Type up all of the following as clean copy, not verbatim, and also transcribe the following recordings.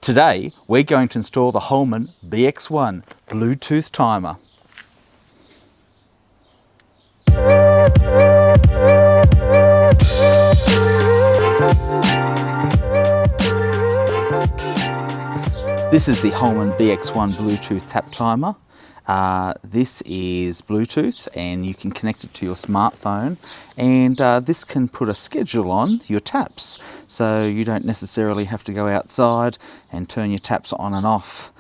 Today, we're going to install the Holman BX1 Bluetooth timer. This is the Holman BX1 Bluetooth Tap Timer. This is Bluetooth and you can connect it to your smartphone, and this can put a schedule on your taps, so you don't necessarily have to go outside and turn your taps on and off.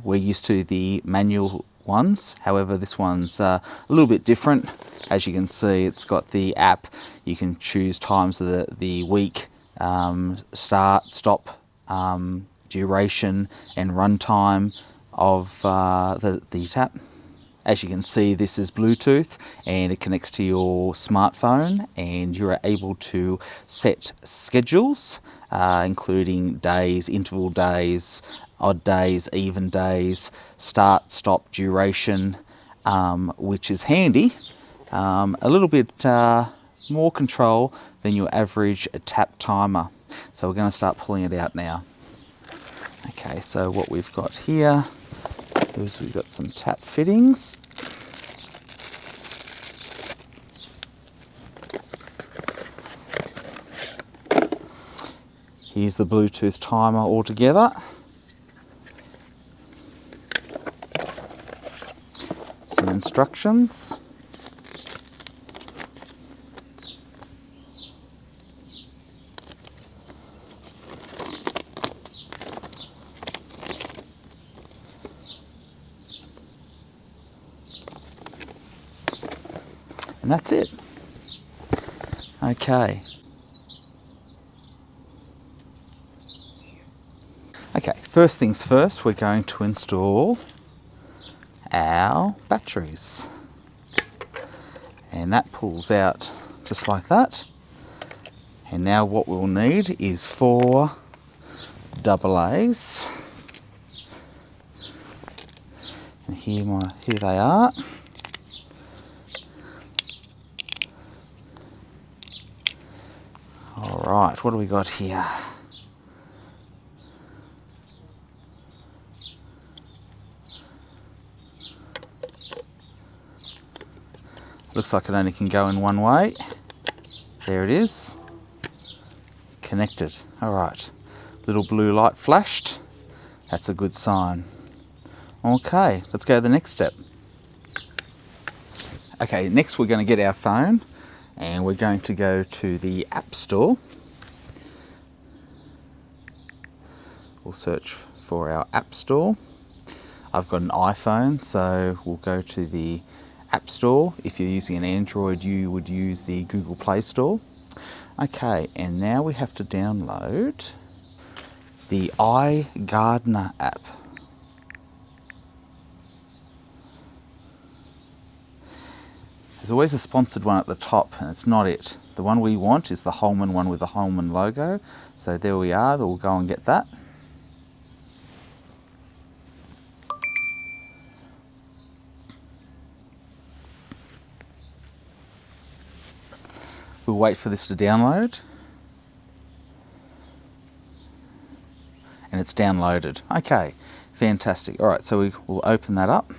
We're used to the manual ones, however this one's a little bit different. As you can see, it's got the app. You can choose times of the week, start, stop, duration and run time of the tap. As you can see, this is Bluetooth and it connects to your smartphone, and you're able to set schedules, including days, interval days, odd days, even days, start, stop, duration, which is handy. A little bit more control than your average tap timer. So we're going to start pulling it out now. Okay, so what we've got here is we've got some tap fittings. Here's the Bluetooth timer altogether. Some instructions. And that's it. Okay. Okay, first things first, we're going to install our batteries. And that pulls out just like that. And now what we'll need is 4 AA's. And here they are. Alright, what do we got here? Looks like it only can go in one way. There it is. Connected. Alright. Little blue light flashed. That's a good sign. Okay, let's go to the next step. Okay, next we're going to get our phone and we're going to go to the App Store. We'll search for our App Store. I've got an iPhone, so we'll go to the App Store. If you're using an Android, you would use the Google Play Store. Okay, and now we have to download the iGardener app. There's always a sponsored one at the top, and it's not it. The one we want is the Holman one with the Holman logo. So there we are, we'll go and get that. We'll wait for this to download. And it's downloaded. Okay, fantastic. All right, so we'll open that up.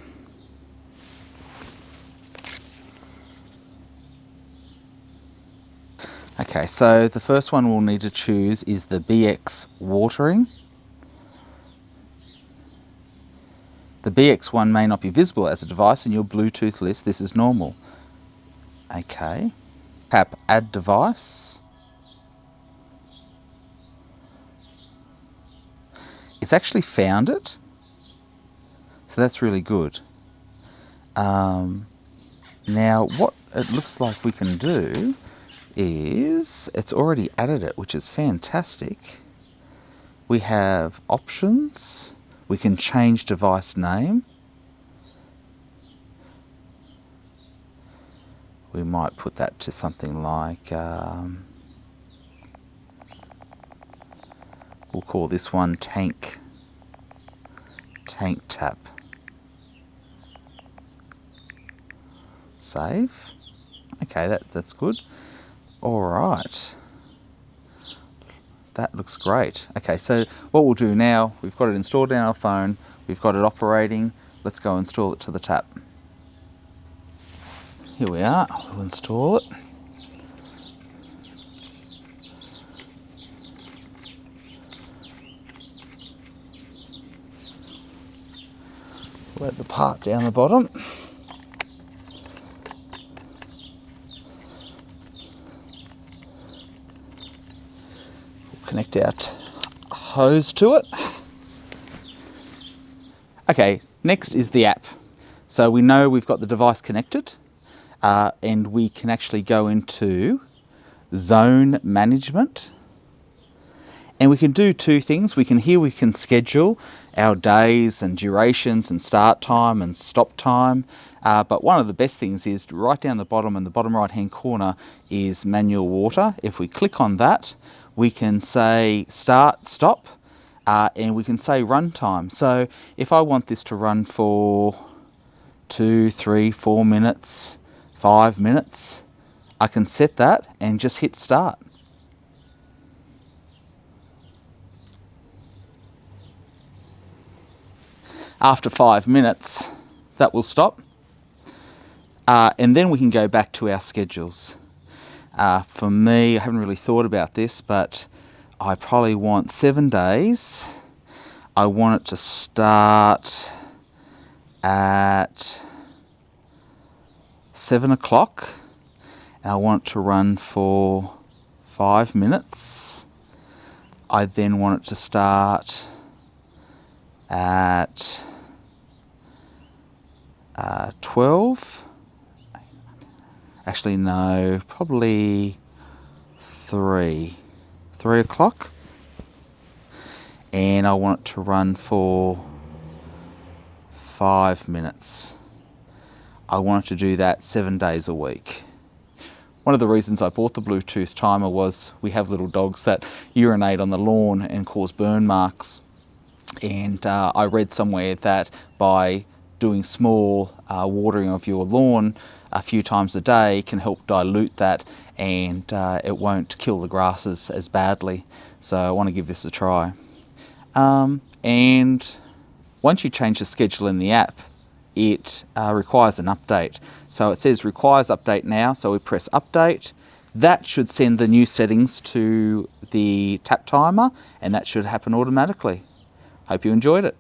Okay, so the first one we'll need to choose is the BX watering. The BX1 may not be visible as a device in your Bluetooth list. This is normal. Okay. Tap Add Device. It's actually found it, so that's really good. Now what it looks like we can do is it's already added it, which is fantastic. We have options. We can change device name. We might put that to something like, we'll call this one Tank Tap. Save. Okay, that's good. All right. That looks great. Okay, so what we'll do now, we've got it installed in our phone, we've got it operating, let's go install it to the tap. Here we are, we'll install it. Let the part down the bottom. We'll connect our hose to it. Okay, next is the app. So we know we've got the device connected, and we can actually go into zone management. And we can do two things. We can schedule our days and durations and start time and stop time. But one of the best things is right down the bottom in the bottom right hand corner is manual water. If we click on that, we can say start, stop, and we can say run time. So if I want this to run for 2, 3, 4 minutes, 5 minutes, I can set that and just hit start. After 5 minutes, that will stop. And then we can go back to our schedules. For me, I haven't really thought about this, but I probably want 7 days. I want it to start at 7 o'clock. And I want it to run for 5 minutes. I then want it to start at 12. Actually, no, probably 3 o'clock. And I want it to run for 5 minutes. I want it to do that 7 days a week. One of the reasons I bought the Bluetooth timer was we have little dogs that urinate on the lawn and cause burn marks. And I read somewhere that by doing small watering of your lawn a few times a day can help dilute that, and it won't kill the grasses as badly. So I want to give this a try. And once you change the schedule in the app, it requires an update. So it says requires update now, so we press update. That should send the new settings to the tap timer, and that should happen automatically. Hope you enjoyed it.